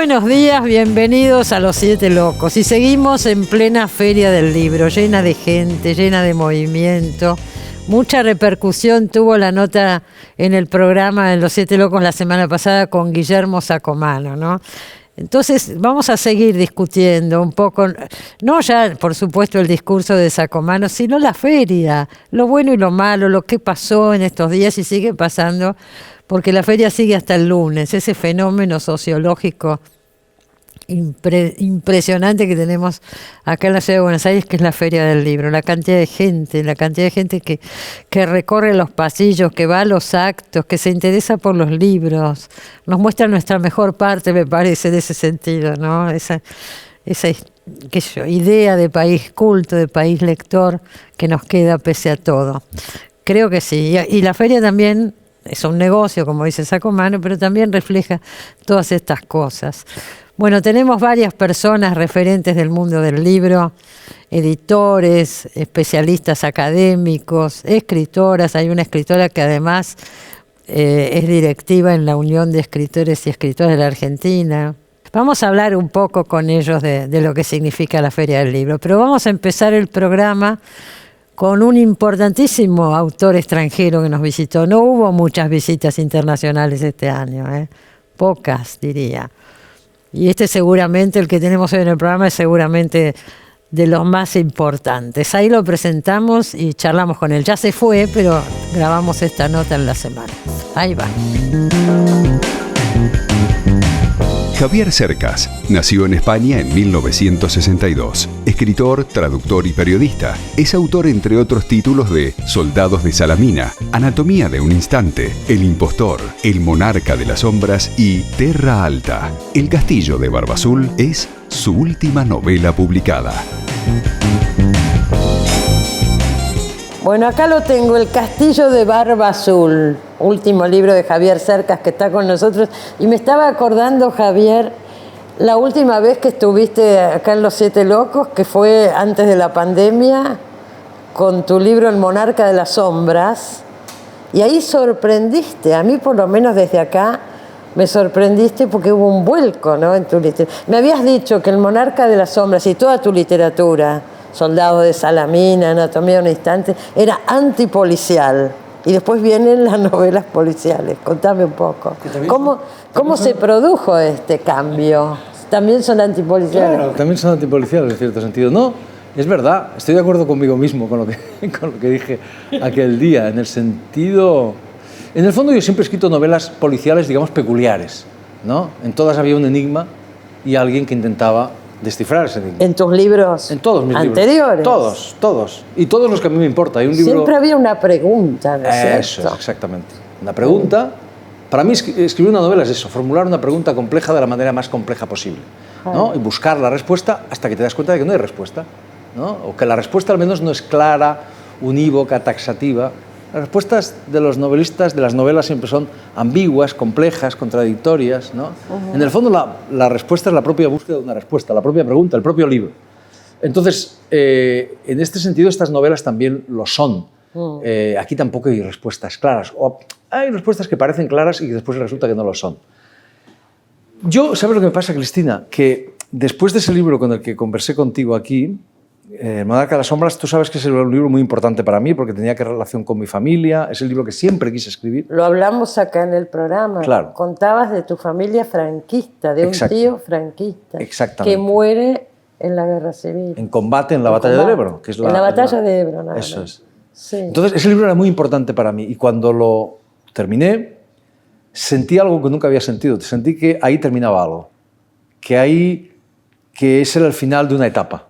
buenos días, bienvenidos a Los Siete Locos. Y seguimos en plena Feria del Libro, llena de gente, llena de movimiento. Mucha repercusión tuvo la nota en el programa en Los Siete Locos la semana pasada con Guillermo Sacomano, ¿no? Entonces vamos a seguir discutiendo un poco, no ya por supuesto el discurso de Sacomano, sino la feria, lo bueno y lo malo, lo que pasó en estos días y sigue pasando, porque la feria sigue hasta el lunes, ese fenómeno sociológico impresionante que tenemos acá en la ciudad de Buenos Aires, que es la Feria del Libro, la cantidad de gente que recorre los pasillos, que va a los actos, que se interesa por los libros, nos muestra nuestra mejor parte, me parece, de ese sentido, ¿no? Esa qué sé yo, idea de país culto, de país lector, que nos queda pese a todo. Creo que sí, y la feria también es un negocio, como dice Sacomano, pero también refleja todas estas cosas. Bueno, tenemos varias personas referentes del mundo del libro, editores, especialistas académicos, escritoras. Hay una escritora que además es directiva en la Unión de Escritores y Escritoras de la Argentina. Vamos a hablar un poco con ellos de lo que significa la Feria del Libro, pero vamos a empezar el programa con un importantísimo autor extranjero que nos visitó. No hubo muchas visitas internacionales este año, pocas diría. Y este seguramente, el que tenemos hoy en el programa, es seguramente de los más importantes. Ahí lo presentamos y charlamos con él. Ya se fue, pero grabamos esta nota en la semana. Ahí va. Javier Cercas nació en España en 1962. Escritor, traductor y periodista. Es autor, entre otros títulos, de Soldados de Salamina, Anatomía de un Instante, El Impostor, El Monarca de las Sombras y Terra Alta. El Castillo de Barba Azul es su última novela publicada. Bueno, acá lo tengo, El Castillo de Barba Azul, último libro de Javier Cercas que está con nosotros. Y me estaba acordando, Javier, la última vez que estuviste acá en Los Siete Locos, que fue antes de la pandemia, con tu libro El Monarca de las Sombras. Y ahí sorprendiste, a mí por lo menos desde acá, me sorprendiste porque hubo un vuelco, ¿no?, en tu literatura. Me habías dicho que El Monarca de las Sombras y toda tu literatura, Soldados de Salamina, Anatomía de un Instante, era antipolicial. Y después vienen las novelas policiales. Contame un poco. ¿Cómo se produjo este cambio? ¿También son antipoliciales? Claro, también son antipoliciales en cierto sentido. No, es verdad, estoy de acuerdo conmigo mismo con lo que dije aquel día, en el sentido... En el fondo yo siempre he escrito novelas policiales, digamos, peculiares, ¿no? En todas había un enigma y alguien que intentaba descifrar ese enigma. ¿En tus libros en todos mis anteriores? Libros. Todos. Y todos los que a mí me importa. Hay un libro... Siempre había una pregunta, ¿no es cierto? Eso es, exactamente. Una pregunta... Para mí escribir una novela es eso, formular una pregunta compleja de la manera más compleja posible, ¿no? Y buscar la respuesta hasta que te das cuenta de que no hay respuesta, ¿no? O que la respuesta al menos no es clara, unívoca, taxativa. Las respuestas de los novelistas, de las novelas, siempre son ambiguas, complejas, contradictorias, ¿no? En el fondo la respuesta es la propia búsqueda de una respuesta, la propia pregunta, el propio libro. Entonces, en este sentido, estas novelas también lo son. Aquí tampoco hay respuestas claras. O hay respuestas que parecen claras y que después resulta que no lo son. ¿Sabes lo que me pasa, Cristina? Que después de ese libro con el que conversé contigo aquí, El Monarca de las Sombras, tú sabes que es un libro muy importante para mí porque tenía que relación con mi familia, es el libro que siempre quise escribir. Lo hablamos acá en el programa. Claro. Contabas de tu familia franquista, de Exacto. un tío franquista. Exactamente. Que muere en la Guerra Civil. En combate en la Batalla del Ebro. Que es en la Batalla de Ebro, nada más. Eso es. Sí. Entonces, ese libro era muy importante para mí y cuando lo terminé, sentí algo que nunca había sentido. Sentí que ahí terminaba algo, que ese era el final de una etapa,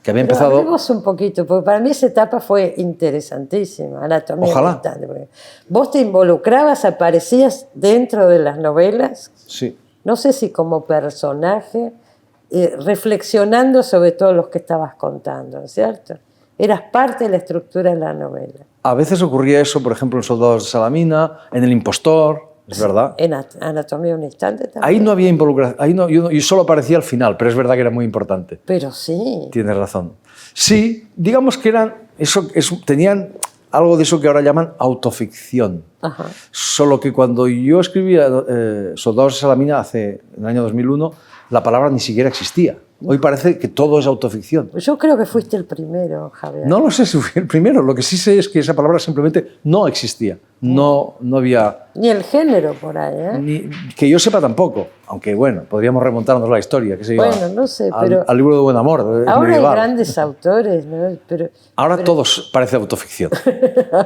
que había empezado... Hablemos un poquito, porque para mí esa etapa fue interesantísima, Anatomía de un Instante. ¿Vos te involucrabas, aparecías dentro de las novelas? Sí. No sé si como personaje, reflexionando sobre todo lo que estabas contando, ¿no es cierto? Eras parte de la estructura de la novela. A veces ocurría eso, por ejemplo, en Soldados de Salamina, en El Impostor, es verdad. En Anatomía de un Instante también. Ahí no había involucración, yo solo aparecía al final, pero es verdad que era muy importante. Pero sí. Tienes razón. Sí, digamos que tenían algo de eso que ahora llaman autoficción. Ajá. Solo que cuando yo escribía Soldados de Salamina en el año 2001, la palabra ni siquiera existía. Hoy parece que todo es autoficción. Yo creo que fuiste el primero, Javier. No lo sé si fui el primero. Lo que sí sé es que esa palabra simplemente no existía. No había... Ni el género por ahí, ¿eh? Ni, que yo sepa tampoco. Aunque, bueno, podríamos remontarnos a la historia. Que se Bueno, no sé, pero... Al libro de Buen Amor. Ahora medieval. hay grandes autores, ¿no? Ahora todo parece autoficción.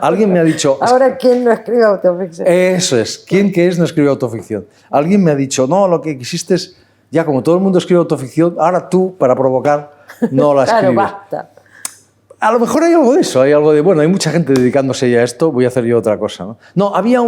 Alguien me ha dicho... Ahora, ¿quién no escribe autoficción? Eso es. ¿Quién que es no escribe autoficción? Alguien me ha dicho, no, lo que quisiste es... Ya como todo el mundo escribe autoficción, ahora tú, para provocar, no la escribes. Claro, basta. A lo mejor hay algo de eso, hay algo de, bueno, hay mucha gente dedicándose ya a esto, voy a hacer yo otra cosa, ¿no? No, había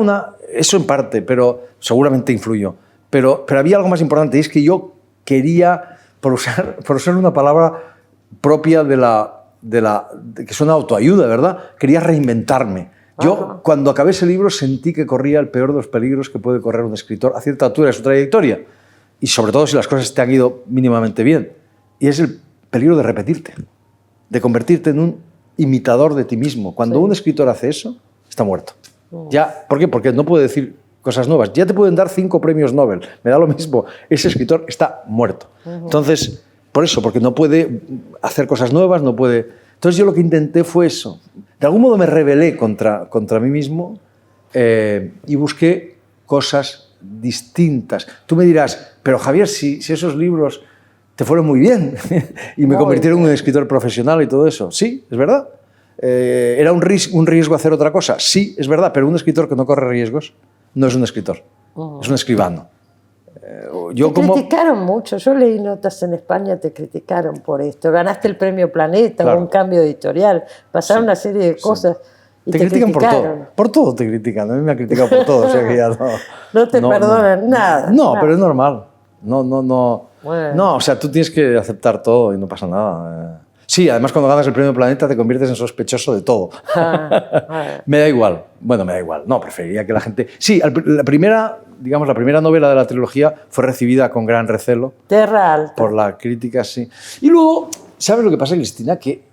eso en parte, pero seguramente influyó, pero había algo más importante, y es que yo quería, por usar una palabra propia que suena autoayuda, ¿verdad? Quería reinventarme. Yo, cuando acabé ese libro, sentí que corría el peor de los peligros que puede correr un escritor a cierta altura de su trayectoria, y sobre todo si las cosas te han ido mínimamente bien, y es el peligro de repetirte, de convertirte en un imitador de ti mismo. Cuando un escritor hace eso, está muerto. Ya, ¿por qué? Porque no puede decir cosas nuevas. Ya te pueden dar 5 premios Nobel, me da lo mismo. Ese escritor está muerto. Entonces, por eso, porque no puede hacer cosas nuevas, no puede... Entonces yo lo que intenté fue eso. De algún modo me rebelé contra mí mismo y busqué cosas distintas. Tú me dirás, pero Javier, si esos libros te fueron muy bien y me convirtieron en un escritor profesional y todo eso. Sí, es verdad. ¿Era un riesgo hacer otra cosa? Sí, es verdad, pero un escritor que no corre riesgos no es un escritor, es un escribano. Te criticaron mucho. Yo leí notas en España, te criticaron por esto. Ganaste el premio Planeta, Claro. hubo un cambio editorial, pasaron una serie de cosas. Y te critican por todo. Por todo te critican. A mí me han criticado por todo. O sea que ya no, no te perdonan nada. No, nada. pero es normal. No. Bueno. No, o sea, tú tienes que aceptar todo y no pasa nada. Sí, además cuando ganas el premio Planeta te conviertes en sospechoso de todo. Me da igual. Bueno, me da igual. No, preferiría que la gente... Sí, la primera novela de la trilogía fue recibida con gran recelo. Terra Alta. Por la crítica, sí. Y luego, ¿sabes lo que pasa, Cristina? Que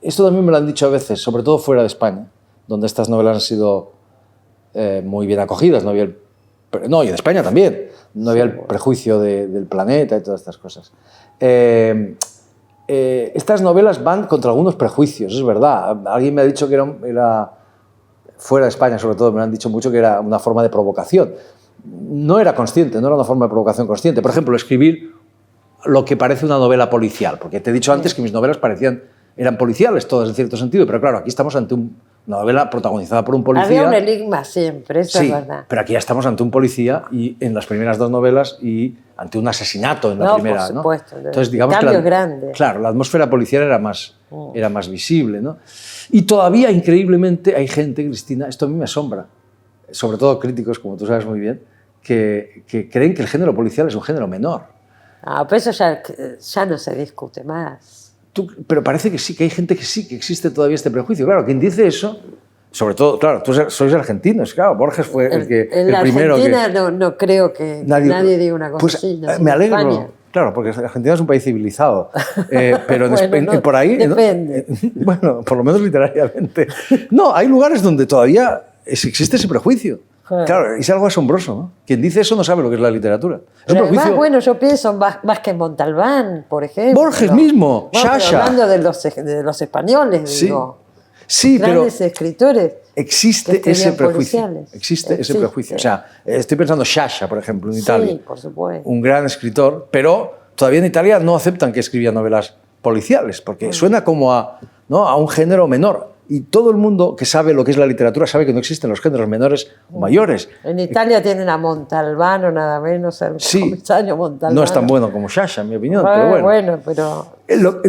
esto también me lo han dicho a veces, sobre todo fuera de España, donde estas novelas han sido muy bien acogidas. No, y en España también. No había el prejuicio del planeta y todas estas cosas. Estas novelas van contra algunos prejuicios, es verdad. Alguien me ha dicho que era fuera de España, sobre todo, me lo han dicho mucho que era una forma de provocación. No era consciente, no era una forma de provocación consciente. Por ejemplo, escribir lo que parece una novela policial, porque te he dicho antes que mis novelas eran policiales todas en cierto sentido, pero claro, aquí estamos ante una novela protagonizada por un policía. Había un enigma siempre, eso es verdad. Pero aquí ya estamos ante un policía y en las primeras 2 novelas y ante un asesinato en la primera. Por supuesto. ¿no? Entonces, digamos cambios grandes. Claro, la atmósfera policial era más visible, ¿no? Y todavía, increíblemente, hay gente, Cristina, esto a mí me asombra, sobre todo críticos, como tú sabes muy bien, que creen que el género policial es un género menor. Pero eso ya no se discute más. Pero parece que sí, que hay gente que sí, que existe todavía este prejuicio. Claro, quien dice eso, sobre todo, claro, tú sois argentinos, claro, Borges fue el primero que... En Argentina no creo que nadie diga una cosa pues, así. No, me alegro, España. claro, porque Argentina es un país civilizado, pero bueno, por ahí... Depende. Bueno, por lo menos literariamente. No, hay lugares donde todavía existe ese prejuicio. Claro, es algo asombroso, ¿no? Quien dice eso no sabe lo que es la literatura. Es un Además, prejuicio... bueno, yo pienso más que Montalbán, por ejemplo. Borges mismo, Sciascia. Hablando de los españoles, Sí. digo. Sí, grandes escritores. Existe que ese escribían prejuicio. policiales. Existe ese prejuicio. O sea, estoy pensando Sciascia, por ejemplo, en Italia. Sí, por supuesto. Un gran escritor, pero todavía en Italia no aceptan que escribía novelas policiales, porque suena como a un género menor. Y todo el mundo que sabe lo que es la literatura sabe que no existen los géneros menores o mayores. En Italia tienen a Montalbano, nada menos, el comisario Montalbano. No es tan bueno como Sciascia, en mi opinión, pero bueno.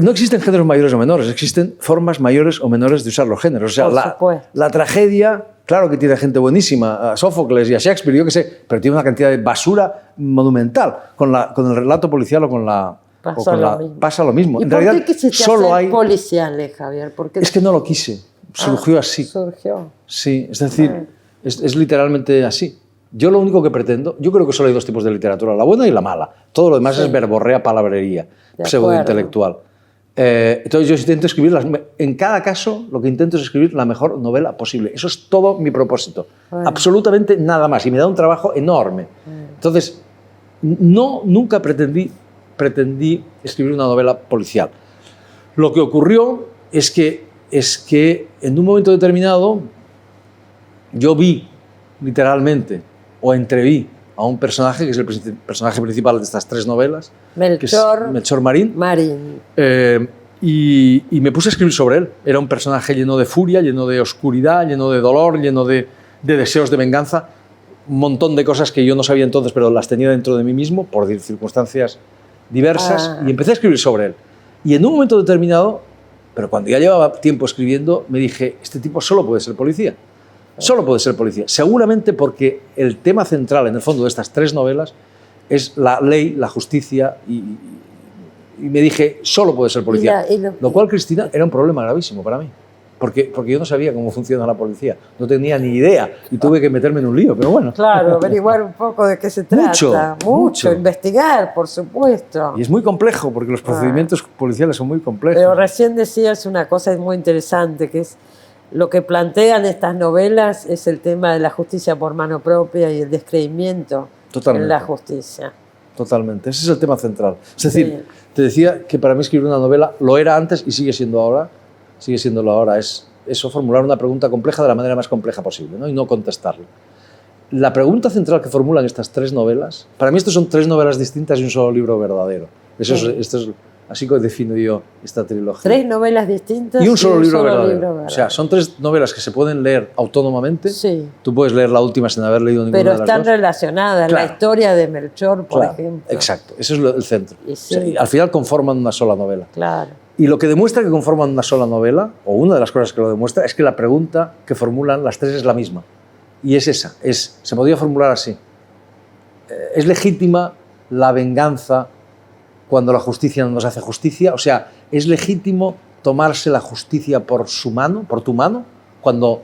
No existen géneros mayores o menores, existen formas mayores o menores de usar los géneros. O sea, la tragedia, claro que tiene gente buenísima, a Sófocles y a Shakespeare, yo qué sé, pero tiene una cantidad de basura monumental. Con el relato policial o con la... Pasa lo mismo. ¿Y en por realidad, qué quisiste solo hacer hay policiales, Javier? Es que no lo quise. Surgió así. Surgió. Sí, es decir, es literalmente así. Yo lo único que pretendo, yo creo que solo hay 2 tipos de literatura, la buena y la mala. Todo lo demás es verborrea, palabrería, pseudointelectual. Entonces yo intento escribir, en cada caso lo que intento es escribir la mejor novela posible. Eso es todo mi propósito. Bueno. Absolutamente nada más. Y me da un trabajo enorme. Entonces, nunca pretendí escribir una novela policial. Lo que ocurrió es que en un momento determinado yo vi literalmente o entreví a un personaje que es el personaje principal de estas 3 novelas, que es Melchor Marín. Y me puse a escribir sobre él. Era un personaje lleno de furia, lleno de oscuridad, lleno de dolor, lleno de deseos de venganza, un montón de cosas que yo no sabía entonces, pero las tenía dentro de mí mismo por circunstancias diversas, y empecé a escribir sobre él. Y en un momento determinado, pero cuando ya llevaba tiempo escribiendo, me dije, este tipo solo puede ser policía. Solo puede ser policía. Seguramente porque el tema central, en el fondo, de estas 3 novelas es la ley, la justicia, y me dije, solo puede ser policía. Lo cual, Cristina, era un problema gravísimo para mí. Porque yo no sabía cómo funciona la policía. No tenía ni idea y tuve que meterme en un lío, pero bueno. Claro, averiguar un poco de qué se trata. Mucho. Investigar, por supuesto. Y es muy complejo, porque los procedimientos policiales son muy complejos. Pero recién decías una cosa muy interesante, que es lo que plantean estas novelas es el tema de la justicia por mano propia y el descreimiento en la justicia. Totalmente, ese es el tema central. Es decir, te decía que para mí escribir una novela lo era antes y sigue siendo ahora. Sigue siéndolo ahora, es eso, formular una pregunta compleja de la manera más compleja posible, ¿no? Y no contestarla. La pregunta central que formulan estas 3 novelas, para mí estos son 3 novelas distintas y un solo libro verdadero. Esto es así que defino yo esta trilogía. 3 novelas distintas y un solo libro verdadero. O sea, son 3 novelas que se pueden leer autónomamente. Sí. Tú puedes leer la última sin haber leído ninguna de las dos. Pero están relacionadas, claro. La historia de Melchor, por ejemplo. Exacto, eso es el centro. Sí. O sea, al final conforman una sola novela. Claro. Y lo que demuestra que conforman una sola novela, o una de las cosas que lo demuestra, es que la pregunta que formulan las 3 es la misma. Y es esa, se podría formular así. ¿Es legítima la venganza cuando la justicia no nos hace justicia? O sea, ¿es legítimo tomarse la justicia por su mano, por tu mano, cuando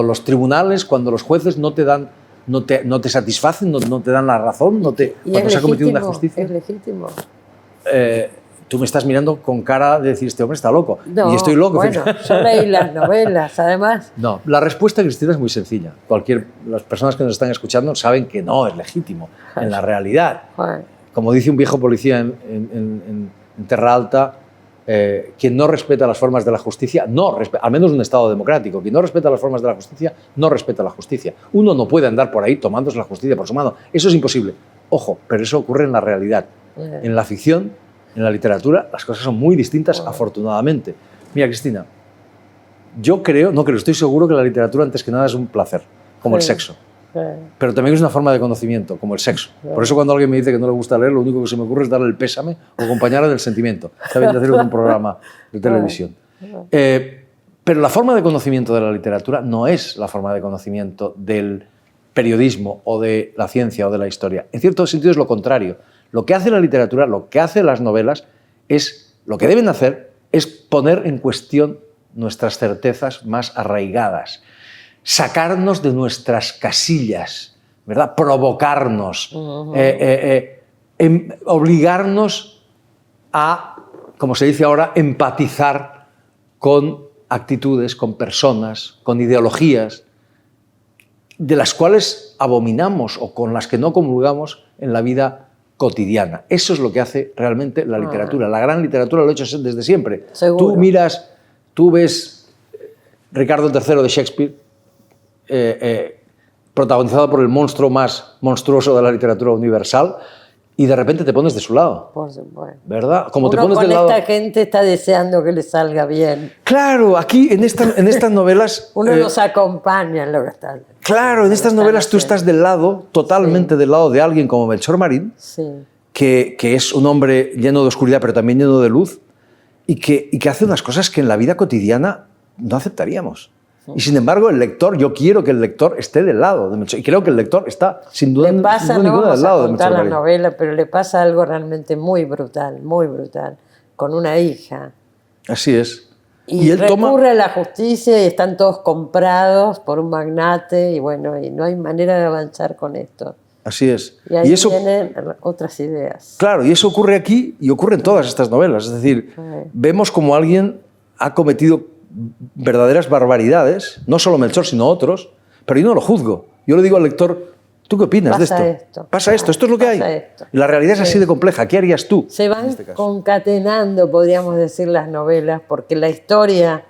los tribunales, cuando los jueces no te satisfacen, no te dan la razón, cuando se ha cometido una justicia? ¿Es legítimo? Tú me estás mirando con cara de decir, este hombre está loco. No, y estoy loco. Bueno, yo leí las novelas, además. No, la respuesta, Cristina, es muy sencilla. Las personas que nos están escuchando saben que no es legítimo en la realidad. Como dice un viejo policía en Terra Alta, quien no respeta las formas de la justicia, al menos en un Estado democrático, quien no respeta las formas de la justicia, no respeta la justicia. Uno no puede andar por ahí tomándose la justicia por su mano. Eso es imposible. Ojo, pero eso ocurre en la realidad. En la ficción, en la literatura, las cosas son muy distintas, afortunadamente. Mira, Cristina, estoy seguro que la literatura, antes que nada, es un placer, como el sexo. Pero también es una forma de conocimiento, como el sexo. Por eso cuando alguien me dice que no le gusta leer, lo único que se me ocurre es darle el pésame o acompañarle del sentimiento. Está bien de hacerlo en un programa de televisión. Pero la forma de conocimiento de la literatura no es la forma de conocimiento del periodismo o de la ciencia o de la historia. En cierto sentido es lo contrario. Lo que hace la literatura, lo que hace las novelas, lo que deben hacer es poner en cuestión nuestras certezas más arraigadas, sacarnos de nuestras casillas, ¿verdad? Provocarnos, obligarnos a, como se dice ahora, empatizar con actitudes, con personas, con ideologías, de las cuales abominamos o con las que no comulgamos en la vida cotidiana. Eso es lo que hace realmente la literatura. La gran literatura lo ha hecho desde siempre. Seguro. Tú ves Ricardo III de Shakespeare, protagonizado por el monstruo más monstruoso de la literatura universal, y de repente te pones de su lado. Por supuesto. ¿Verdad? Como uno te pones con del lado... esta gente está deseando que le salga bien. Claro, aquí en estas novelas... Uno nos acompaña en lo que está. Claro, en estas novelas tú estás del lado, totalmente del lado de alguien como Melchor Marín, que es un hombre lleno de oscuridad, pero también lleno de luz, y que hace unas cosas que en la vida cotidiana no aceptaríamos. Y sin embargo, yo quiero que el lector esté del lado de Melchor. Y creo que el lector está, sin duda ninguna, del lado de Melchor Marín. La novela, pero le pasa algo realmente muy brutal, con una hija. Así es. Y él recurre a la justicia y están todos comprados por un magnate y bueno, y no hay manera de avanzar con esto. Así es. Y ahí eso, vienen otras ideas. claro, y eso ocurre aquí y ocurre en todas estas novelas. Es decir, vemos como alguien ha cometido verdaderas barbaridades, no solo Melchor, sino otros, pero yo no lo juzgo. Yo le digo al lector, ¿tú qué opinas de esto? Pasa esto, esto es lo que hay. Esto. Y la realidad es así de compleja. ¿Qué harías tú? Se van concatenando, podríamos decir, las novelas, porque la historia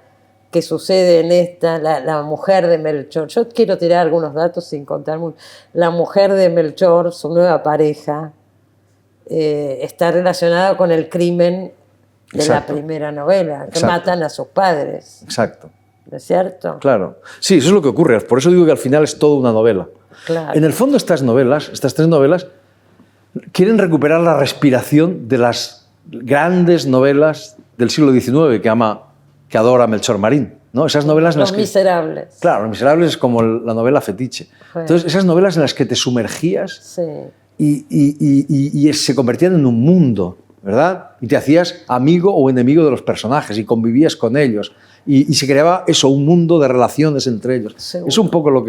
que sucede en esta, la mujer de Melchor, yo quiero tirar algunos datos sin contar mucho. La mujer de Melchor, su nueva pareja, está relacionada con el crimen de Exacto. la primera novela, que Exacto. matan a sus padres. Exacto. ¿No es cierto? Claro. Sí, eso es lo que ocurre. Por eso digo que al final es toda una novela. Claro. En el fondo estas novelas, estas tres novelas, quieren recuperar la respiración de las grandes novelas del siglo XIX que adora Melchor Marín, ¿no? Esas novelas en Los las que... Miserables. Claro, Los Miserables es como la novela fetiche. Sí. Entonces, esas novelas en las que te sumergías Sí. y se convertían en un mundo, ¿verdad? Y te hacías amigo o enemigo de los personajes y convivías con ellos. Y se creaba eso, un mundo de relaciones entre ellos. Seguro. Es un poco lo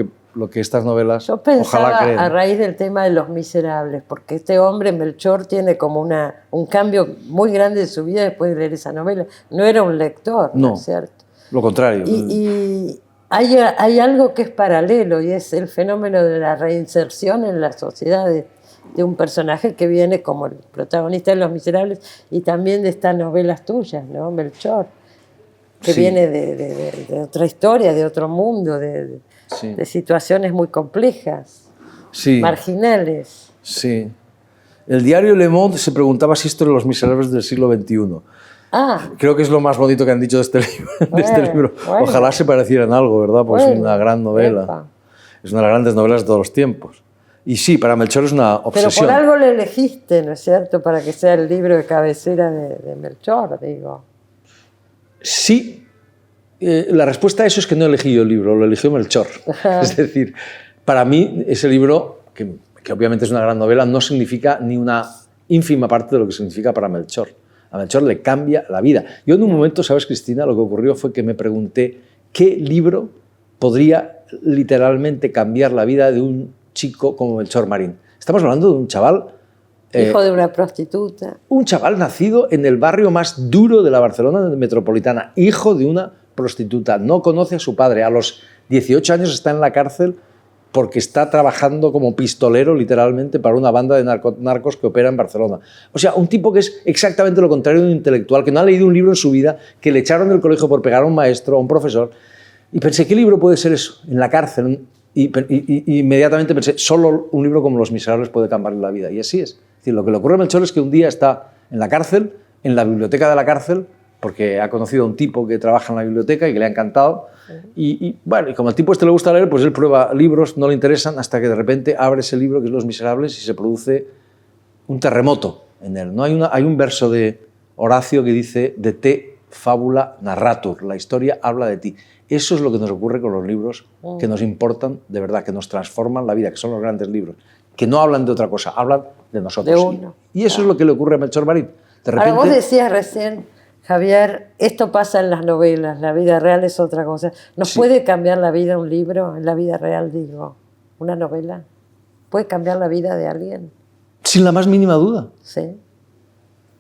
que estas novelas Yo pensaba ojalá creen. a raíz del tema de Los Miserables, porque este hombre, Melchor, tiene como un cambio muy grande en su vida después de leer esa novela. No era un lector, ¿no es cierto? Lo contrario. Y hay algo que es paralelo, y es el fenómeno de la reinserción en la sociedad de un personaje que viene como el protagonista de Los Miserables y también de estas novelas tuyas, ¿no? Melchor, que Sí. viene de otra historia, de otro mundo, de situaciones muy complejas, Sí. marginales. Sí. El diario Le Monde se preguntaba si esto era Los Miserables del siglo XXI. Ah, Creo que es lo más bonito que han dicho de este libro. Bueno. Ojalá se pareciera en algo, ¿verdad? Porque es bueno, una gran novela. epa. Es una de las grandes novelas de todos los tiempos. Y sí, para Melchor es una Pero obsesión. por algo le elegiste, ¿no es cierto?, para que sea el libro de cabecera de Melchor, digo. Sí. La respuesta a eso es que no elegí yo el libro, lo eligió Melchor. Es decir, para mí ese libro, que obviamente es una gran novela, no significa ni una ínfima parte de lo que significa para Melchor. A Melchor le cambia la vida. Yo en un momento, ¿sabes, Cristina? Lo que ocurrió fue que me pregunté qué libro podría literalmente cambiar la vida de un chico como Melchor Marín. Estamos hablando de un chaval... Hijo de una prostituta. Un chaval nacido en el barrio más duro de la Barcelona metropolitana, hijo de una prostituta, no conoce a su padre. A los 18 años está en la cárcel porque está trabajando como pistolero, literalmente, para una banda de narcos que opera en Barcelona. O sea, un tipo que es exactamente lo contrario de un intelectual, que no ha leído un libro en su vida, que le echaron del colegio por pegar a un maestro, a un profesor. Y pensé, ¿qué libro puede ser eso? En la cárcel. Y inmediatamente pensé, solo un libro como Los Miserables puede cambiarle la vida. Y así es. Es decir, lo que le ocurre a Melchor es que un día está en la cárcel, en la biblioteca de la cárcel, porque ha conocido a un tipo que trabaja en la biblioteca y que le ha encantado. Bueno, y como al tipo este le gusta leer, pues él prueba libros, no le interesan, hasta que de repente abre ese libro que es Los Miserables y se produce un terremoto en él, ¿no? Hay un verso de Horacio que dice de te fábula narratur, la historia habla de ti. Eso es lo que nos ocurre con los libros que nos importan de verdad, que nos transforman la vida, que son los grandes libros, que no hablan de otra cosa, hablan de nosotros. De uno. Y eso es lo que le ocurre a Melchor Marín. De repente, Ahora, vos decías recién, Javier, esto pasa en las novelas, la vida real es otra cosa. ¿Nos puede cambiar la vida un libro? En la vida real, digo, una novela. ¿Puede cambiar la vida de alguien? Sin la más mínima duda. Sí.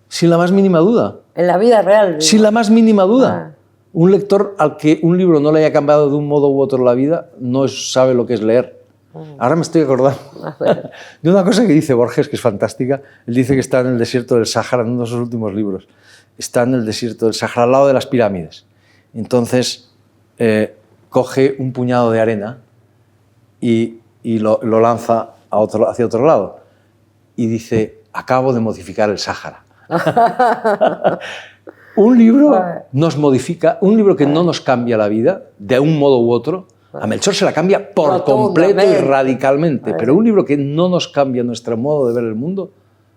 Sin la más mínima duda. En la vida real, digo. Sin la más mínima duda. Un lector al que un libro no le haya cambiado de un modo u otro la vida no sabe lo que es leer. Ahora me estoy acordando de una cosa que dice Borges, que es fantástica. Él dice que está en el desierto del Sáhara, en uno de sus últimos libros. Está en el desierto del Sáhara, al lado de las pirámides. Entonces, coge un puñado de arena y lo lanza hacia otro lado. Y dice, acabo de modificar el Sáhara. Un libro nos modifica, un libro que no nos cambia la vida, de un modo u otro, a Melchor se la cambia por completo y radicalmente, pero un libro que no nos cambia nuestro modo de ver el mundo,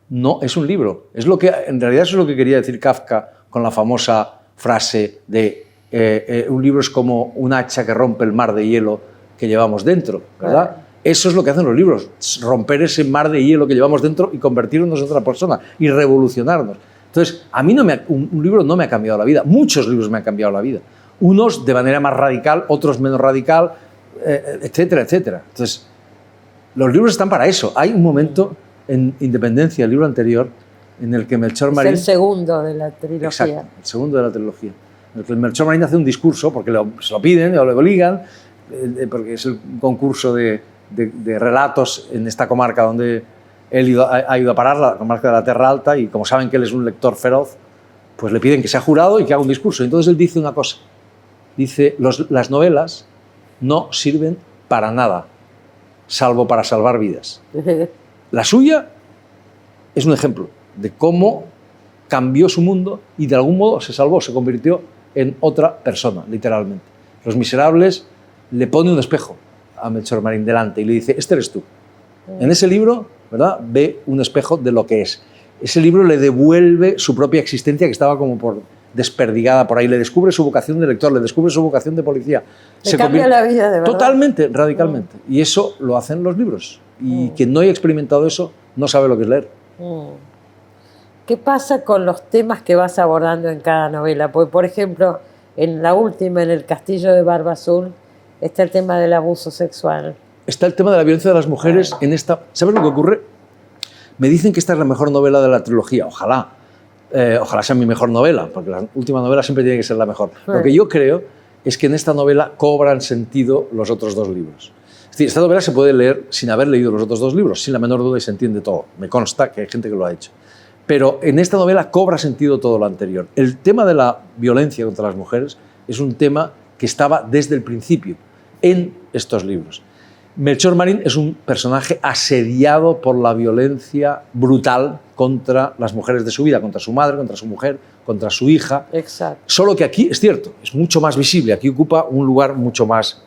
no es un libro. Es lo que, en realidad eso es lo que quería decir Kafka con la famosa frase de un libro es como un hacha que rompe el mar de hielo que llevamos dentro, ¿verdad? Eso es lo que hacen los libros, romper ese mar de hielo que llevamos dentro y convertirnos en otra persona y revolucionarnos. Entonces, a mí un libro no me ha cambiado la vida, muchos libros me han cambiado la vida. Unos de manera más radical, otros menos radical, etcétera, etcétera. Entonces, Los libros están para eso. Hay un momento en Independencia, el libro anterior, en el que Melchor Marín... Es el segundo de la trilogía. Exacto, el segundo de la trilogía. En el que Melchor Marín hace un discurso, porque se lo piden o le obligan, porque es el concurso de relatos en esta comarca donde él ha ido a parar, la comarca de la Terra Alta, y como saben que él es un lector feroz, pues le piden que sea jurado y que haga un discurso. Entonces él dice una cosa. Dice, las novelas no sirven para nada, salvo para salvar vidas. La suya es un ejemplo de cómo cambió su mundo y de algún modo se salvó, se convirtió en otra persona, literalmente. Los Miserables le pone un espejo a Melchor Marín delante y le dice, este eres tú. En ese libro, ¿verdad?, ve un espejo de lo que es. Ese libro le devuelve su propia existencia, que estaba como desperdigada por ahí. Le descubre su vocación de lector, le descubre su vocación de policía. Le cambia la vida, de verdad. Totalmente, radicalmente. Y eso lo hacen los libros. Y quien no haya experimentado eso no sabe lo que es leer. ¿Qué pasa con los temas que vas abordando en cada novela? Porque, por ejemplo, en la última, en El Castillo de Barba Azul, está el tema del abuso sexual. Está el tema de la violencia de las mujeres en esta... ¿Sabes lo que ocurre? Me dicen que esta es la mejor novela de la trilogía. Ojalá. Ojalá sea mi mejor novela, porque la última novela siempre tiene que ser la mejor. Lo que yo creo es que en esta novela cobran sentido los otros dos libros. Es decir, esta novela se puede leer sin haber leído los otros dos libros, sin la menor duda, y se entiende todo. Me consta que hay gente que lo ha hecho. Pero en esta novela cobra sentido todo lo anterior. El tema de la violencia contra las mujeres es un tema que estaba desde el principio en estos libros. Melchor Marín es un personaje asediado por la violencia brutal contra las mujeres de su vida, contra su madre, contra su mujer, contra su hija. Exacto. Solo que aquí, es cierto, es mucho más visible, aquí ocupa un lugar mucho más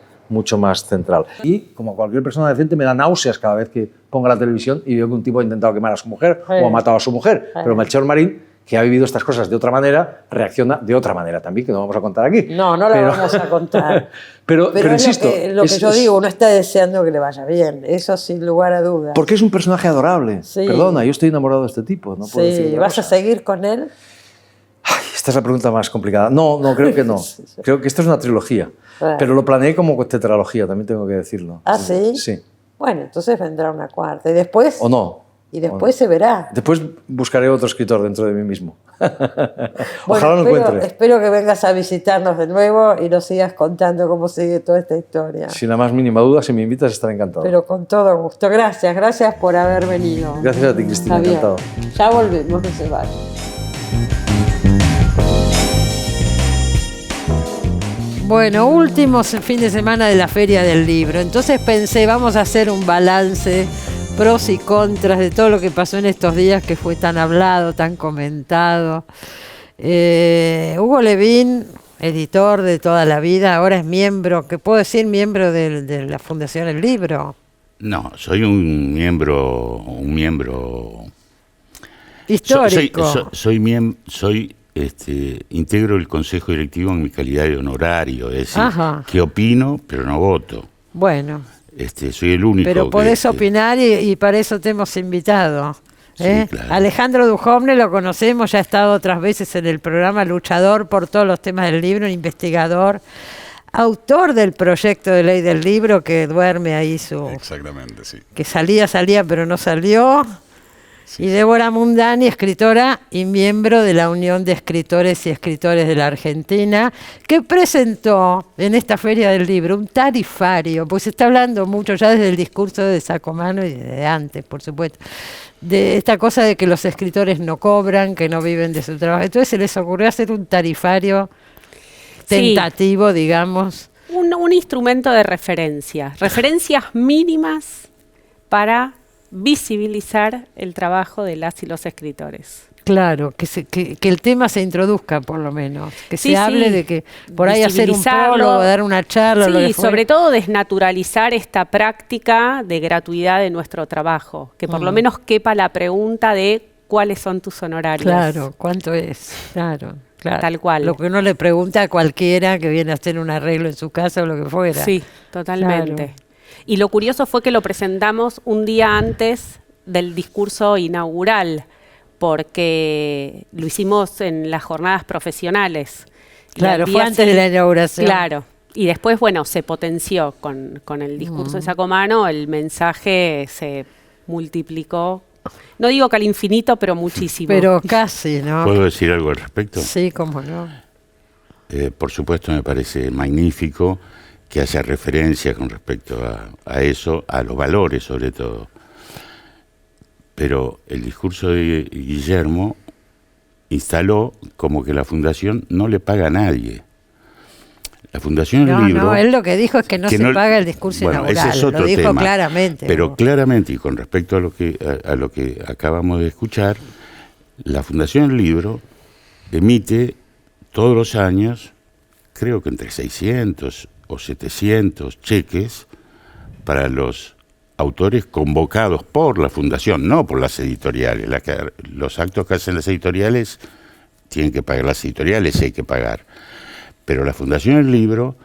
central. Y, como cualquier persona decente, me da náuseas cada vez que pongo la televisión y veo que un tipo ha intentado quemar a su mujer o ha matado a su mujer. Pero Melchor Marín, que ha vivido estas cosas de otra manera, reacciona de otra manera también, que no vamos a contar aquí. No la vamos a contar. pero insisto... Lo que yo digo, uno está deseando que le vaya bien, eso sin lugar a dudas. Porque es un personaje adorable. Sí. Perdona, yo estoy enamorado de este tipo. No puedo decir ¿vas a seguir con él? Ay, esta es la pregunta más complicada. No, creo que no. Creo que esto es una trilogía. Pero lo planeé como tetralogía, también tengo que decirlo. ¿Ah, sí? Sí. Bueno, entonces vendrá una cuarta. ¿Y después? ¿O no? Y después se verá. Después buscaré otro escritor dentro de mí mismo. Bueno, Ojalá lo encuentre. Espero que vengas a visitarnos de nuevo y nos sigas contando cómo sigue toda esta historia. Sin la más mínima duda, si me invitas estaré encantado. Pero con todo gusto. Gracias por haber venido. Gracias a ti, Cristina, encantado. Ya volvemos, no se vayan. Bueno, último fin de semana de la Feria del Libro. Entonces pensé, vamos a hacer un balance, pros y contras de todo lo que pasó en estos días, que fue tan hablado, tan comentado. Hugo Levin, editor de toda la vida, ahora es miembro, ¿qué puedo decir? Miembro de la Fundación El Libro. No, soy un miembro histórico. Integro el Consejo Directivo en mi calidad de honorario, es decir, que opino, pero no voto. Bueno. Soy el único. Pero podés opinar y para eso te hemos invitado. Sí, claro. Alejandro Duhovne lo conocemos, ya ha estado otras veces en el programa, luchador por todos los temas del libro, investigador, autor del proyecto de ley del libro que duerme ahí Exactamente, sí. Que salía, pero no salió. Sí. Y Débora Mundani, escritora y miembro de la Unión de Escritores y Escritores de la Argentina, que presentó en esta Feria del Libro un tarifario, pues se está hablando mucho ya desde el discurso de Sacomano y de antes, por supuesto, de esta cosa de que los escritores no cobran, que no viven de su trabajo. Entonces se les ocurrió hacer un tarifario tentativo, digamos. Un instrumento de referencias mínimas para visibilizar el trabajo de las y los escritores. Claro, que el tema se introduzca por lo menos, que se hable de que por ahí hacer un prólogo, dar una charla. Sí, sobre todo desnaturalizar esta práctica de gratuidad de nuestro trabajo, que por lo menos quepa la pregunta de cuáles son tus honorarios. Claro, ¿cuánto es? Claro. Tal cual. Lo que uno le pregunta a cualquiera que viene a hacer un arreglo en su casa o lo que fuera. Sí, totalmente. Claro. Y lo curioso fue que lo presentamos un día antes del discurso inaugural, porque lo hicimos en las jornadas profesionales. Claro, fue antes de la inauguración. Claro. Y después, bueno, se potenció con el discurso de Sacomano, el mensaje se multiplicó. No digo que al infinito, pero muchísimo. Pero casi, ¿no? ¿Puedo decir algo al respecto? Sí, cómo no. Por supuesto, me parece magnífico que haya referencia con respecto a eso, a los valores sobre todo. Pero el discurso de Guillermo instaló como que la Fundación no le paga a nadie. La Fundación del Libro... No, él lo que dijo es que no se paga el discurso inaugural. Ese es otro lo dijo tema, claramente. Pero claramente, y con respecto a lo que acabamos de escuchar, la Fundación del Libro emite todos los años, creo que entre 600 o 700 cheques para los autores convocados por la Fundación, no por las editoriales. Los actos que hacen las editoriales tienen que pagar las editoriales, hay que pagar. Pero la Fundación del Libro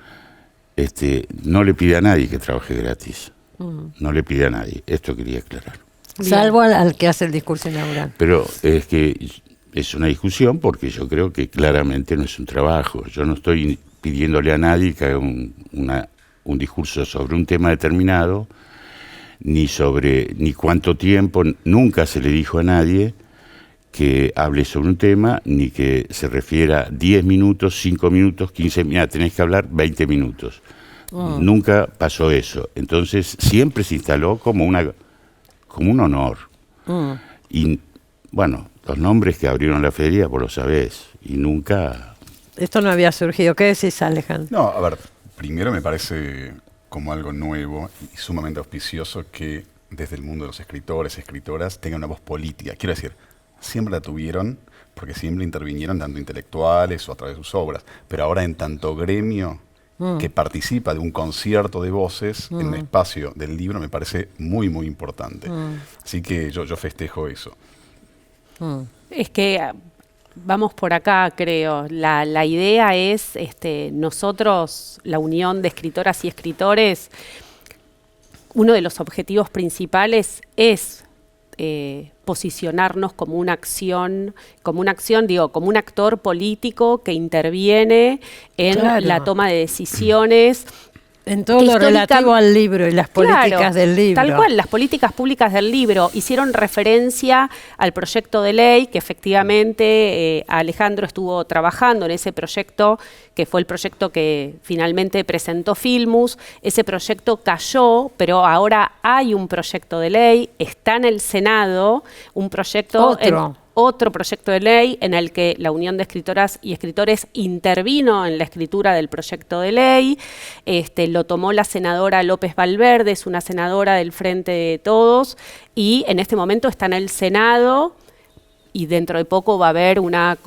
no le pide a nadie que trabaje gratis. No le pide a nadie. Esto quería aclarar. Salvo al que hace el discurso inaugural. Pero es que es una discusión porque yo creo que claramente no es un trabajo. Yo no estoy pidiéndole a nadie que haga un discurso sobre un tema determinado, ni cuánto tiempo. Nunca se le dijo a nadie que hable sobre un tema, ni que se refiera 10 minutos, 5 minutos, 15 minutos, tenés que hablar 20 minutos. Nunca pasó eso. Entonces siempre se instaló como un honor. Y bueno, los nombres que abrieron la feria, vos lo sabés, y nunca... Esto no había surgido. ¿Qué decís, Alejandro? No, a ver, primero me parece como algo nuevo y sumamente auspicioso que desde el mundo de los escritores y escritoras tengan una voz política. Quiero decir, siempre la tuvieron porque siempre intervinieron tanto intelectuales o a través de sus obras, pero ahora en tanto gremio que participa de un concierto de voces en un espacio del libro me parece muy, muy importante. Así que yo festejo eso. Es que vamos por acá, creo. La idea es, nosotros, la unión de escritoras y escritores, uno de los objetivos principales es posicionarnos como una acción, como un actor político que interviene en la toma de decisiones. En todo lo relativo al libro y las políticas del libro. Tal cual, las políticas públicas del libro hicieron referencia al proyecto de ley que efectivamente Alejandro estuvo trabajando en ese proyecto, que fue el proyecto que finalmente presentó Filmus. Ese proyecto cayó, pero ahora hay un proyecto de ley, está en el Senado, un proyecto... Otro proyecto de ley en el que la Unión de Escritoras y Escritores intervino en la escritura del proyecto de ley. Lo tomó la senadora López Valverde, es una senadora del Frente de Todos, y en este momento está en el Senado, y dentro de poco va a haber una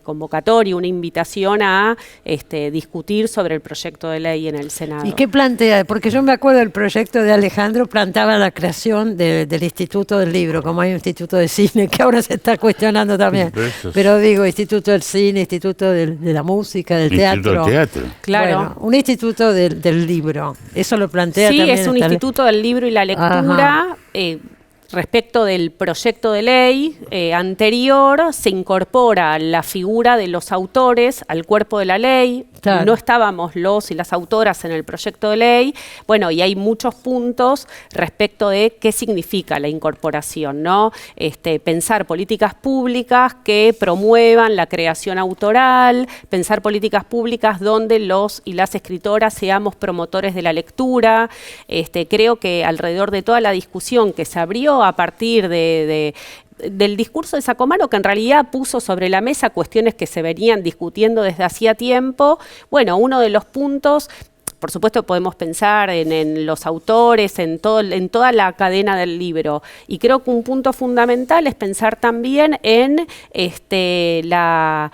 convocatoria, una invitación a discutir sobre el proyecto de ley en el Senado. ¿Y qué plantea? Porque yo me acuerdo del proyecto de Alejandro, planteaba la creación del Instituto del Libro, como hay un Instituto de Cine, que ahora se está cuestionando también. Pero digo, Instituto del Cine, Instituto de la Música, del Teatro. Instituto del Teatro. Claro. Bueno, un Instituto del Libro. Eso lo plantea también. Sí, es un Instituto del Libro y la Lectura. Respecto del proyecto de ley anterior, se incorpora la figura de los autores al cuerpo de la ley. Claro. No estábamos los y las autoras en el proyecto de ley. Bueno, y hay muchos puntos respecto de qué significa la incorporación, ¿no? Pensar políticas públicas que promuevan la creación autoral, pensar políticas públicas donde los y las escritoras seamos promotores de la lectura. Creo que alrededor de toda la discusión que se abrió a partir del discurso de Sacomano, que en realidad puso sobre la mesa cuestiones que se venían discutiendo desde hacía tiempo. Bueno, uno de los puntos, por supuesto podemos pensar en los autores, en toda la cadena del libro, y creo que un punto fundamental es pensar también en la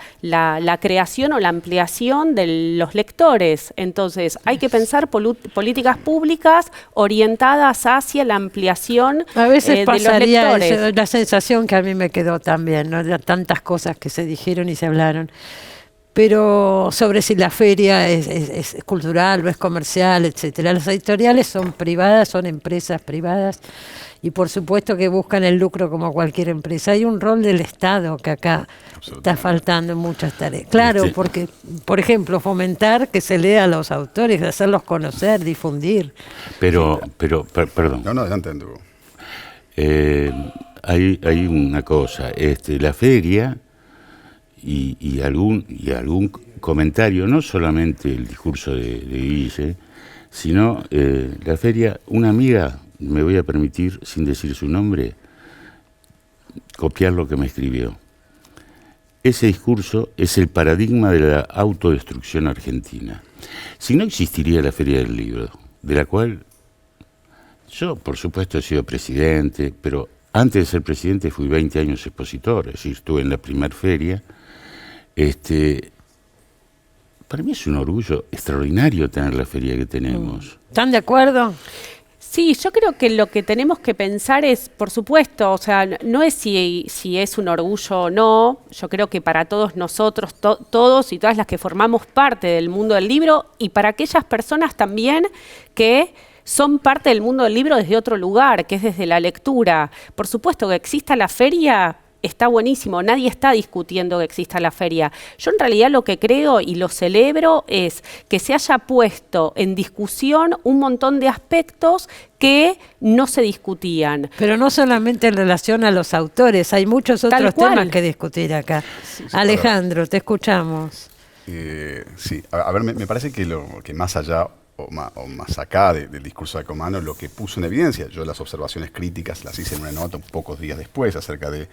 creación o la ampliación de los lectores. Entonces hay que pensar políticas públicas orientadas hacia la ampliación a veces de los lectores. Eso, la sensación que a mí me quedó también, ¿no? De tantas cosas que se dijeron y se hablaron. pero sobre si la feria es cultural o es comercial, etcétera. Las editoriales son privadas, son empresas privadas y por supuesto que buscan el lucro como cualquier empresa. Hay un rol del Estado que acá está faltando en muchas tareas. Claro, Sí. porque, por ejemplo, fomentar que se lea a los autores, hacerlos conocer, difundir. Pero, perdón. No, adelante, Andrew. Hay una cosa, la feria y algún comentario, no solamente el discurso de Guille, sino la feria, una amiga, me voy a permitir, sin decir su nombre, copiar lo que me escribió. Ese discurso es el paradigma de la autodestrucción argentina. Si no existiría la Feria del Libro, de la cual yo, por supuesto, he sido presidente, pero antes de ser presidente fui 20 años expositor, es decir, estuve en la primer feria. Para mí es un orgullo extraordinario tener la feria que tenemos. ¿Están de acuerdo? Sí, yo creo que lo que tenemos que pensar es, por supuesto, o sea, no es si es un orgullo o no. Yo creo que para todos nosotros, todos y todas las que formamos parte del mundo del libro, y para aquellas personas también que son parte del mundo del libro desde otro lugar, que es desde la lectura. Por supuesto que exista la feria, está buenísimo, nadie está discutiendo que exista la feria. Yo en realidad lo que creo y lo celebro es que se haya puesto en discusión un montón de aspectos que no se discutían. Pero no solamente en relación a los autores, hay muchos otros temas que discutir acá. Sí, Alejandro, te escuchamos. Sí, a ver, me parece que lo que más allá o más acá del discurso de Acomano, lo que puso en evidencia, yo las observaciones críticas las hice en una nota pocos días después acerca de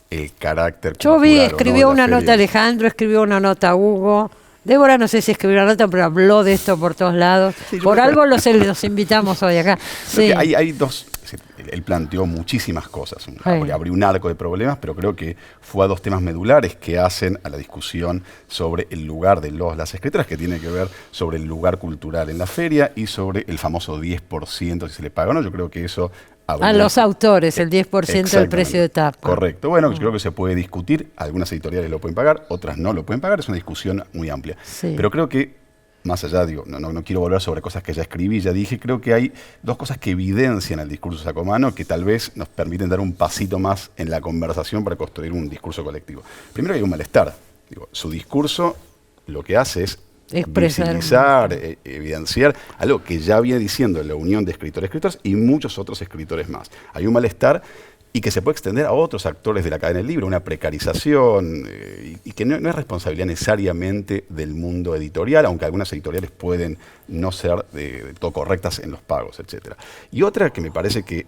el carácter Yo vi, cultural, escribió ¿no?, de la una nota feria. Alejandro, escribió una nota Hugo. Débora no sé si escribió una nota, pero habló de esto por todos lados. Sí, yo Por creo algo los invitamos hoy acá. Creo Sí. que hay dos. Él planteó muchísimas cosas, abrió un arco de problemas, pero creo que fue a dos temas medulares que hacen a la discusión sobre el lugar de las escritoras, que tiene que ver sobre el lugar cultural en la feria y sobre el famoso 10% si se le paga o no. Yo creo que eso A los autores, el 10% del precio de tapa. Correcto. Bueno, yo creo que se puede discutir. Algunas editoriales lo pueden pagar, otras no lo pueden pagar. Es una discusión muy amplia. Sí. Pero creo que, más allá, no quiero volver sobre cosas que ya escribí, ya dije, creo que hay dos cosas que evidencian el discurso sacomano que tal vez nos permiten dar un pasito más en la conversación para construir un discurso colectivo. Primero, hay un malestar. Su discurso lo que hace es visibilizar, evidenciar algo que ya viene diciendo la Unión de Escritores y muchos otros escritores más. Hay un malestar y que se puede extender a otros actores de la cadena del libro, una precarización, y que no es responsabilidad necesariamente del mundo editorial, aunque algunas editoriales pueden no ser de todo correctas en los pagos, etc. Y otra que me parece que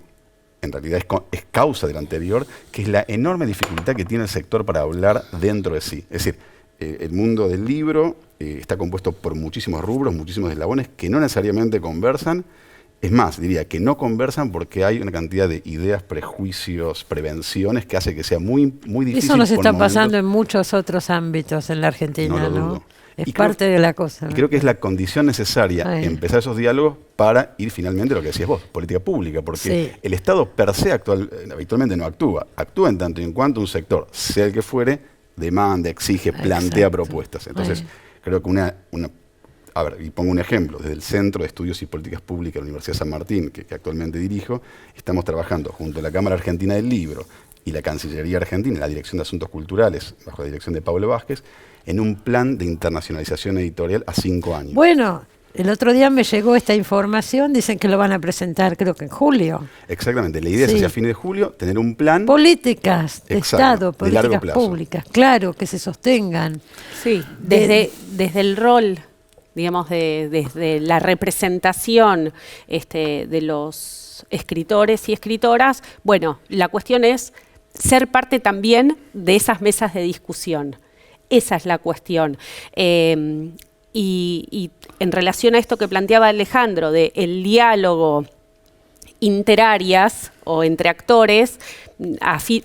en realidad es causa de la anterior, que es la enorme dificultad que tiene el sector para hablar dentro de sí. Es decir, el mundo del libro está compuesto por muchísimos rubros, muchísimos eslabones que no necesariamente conversan. Es más, diría que no conversan porque hay una cantidad de ideas, prejuicios, prevenciones que hace que sea muy difícil. Eso nos por está momentos. pasando en muchos otros ámbitos en la Argentina, No lo ¿no? dudo. Es Y parte de la cosa. Y creo que es la condición necesaria Ay. empezar esos diálogos para ir finalmente a lo que decías vos, política pública, porque Sí. el Estado per se habitualmente no actúa. Actúa en tanto y en cuanto un sector, sea el que fuere, demanda, exige, plantea Exacto. propuestas. Entonces, Ay. creo que a ver, y pongo un ejemplo, desde el Centro de Estudios y Políticas Públicas de la Universidad de San Martín, que actualmente dirijo, estamos trabajando junto a la Cámara Argentina del Libro y la Cancillería Argentina, la Dirección de Asuntos Culturales, bajo la dirección de Pablo Vázquez, en un plan de internacionalización editorial a 5 años. Bueno, el otro día me llegó esta información, dicen que lo van a presentar creo que en julio. Exactamente, la idea Sí. es hacia fines de julio tener un plan. Políticas de Exacto, Estado, de largo políticas plazo. públicas, claro, que se sostengan. Sí, desde el rol, digamos, desde la representación de los escritores y escritoras, bueno, la cuestión es ser parte también de esas mesas de discusión. Esa es la cuestión. Y en relación a esto que planteaba Alejandro, de el diálogo interáreas, o entre actores,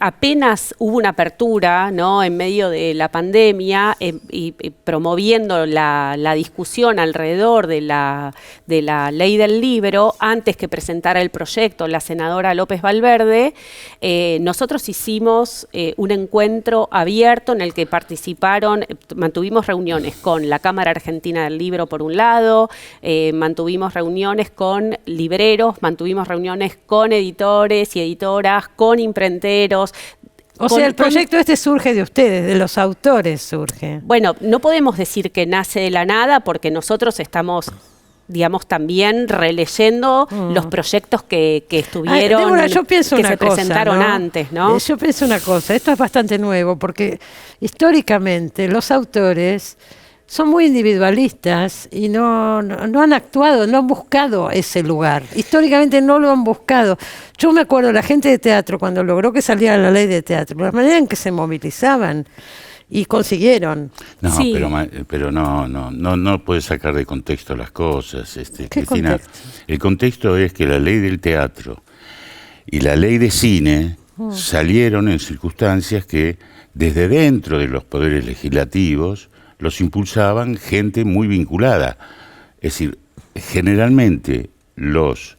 apenas hubo una apertura, ¿no?, en medio de la pandemia y promoviendo la discusión alrededor de la ley del libro, antes que presentara el proyecto la senadora López Valverde, nosotros hicimos un encuentro abierto en el que participaron, mantuvimos reuniones con la Cámara Argentina del Libro por un lado, mantuvimos reuniones con libreros, mantuvimos reuniones con editores y editoras, con imprenteros. O sea, el proyecto este surge de ustedes, de los autores surge. Bueno, no podemos decir que nace de la nada porque nosotros estamos, digamos, también releyendo los proyectos que estuvieron, Débora, yo pienso que una se cosa, presentaron antes, ¿no? Yo pienso una cosa, esto es bastante nuevo porque históricamente los autores son muy individualistas y no han actuado, no han buscado ese lugar. Históricamente no lo han buscado. Yo me acuerdo, la gente de teatro, cuando logró que saliera la ley de teatro, la manera en que se movilizaban y consiguieron. No, Sí. pero no puedes sacar de contexto las cosas, ¿Qué Cristina. contexto? El contexto es que la ley del teatro y la ley de cine salieron en circunstancias que desde dentro de los poderes legislativos los impulsaban gente muy vinculada. Es decir, generalmente los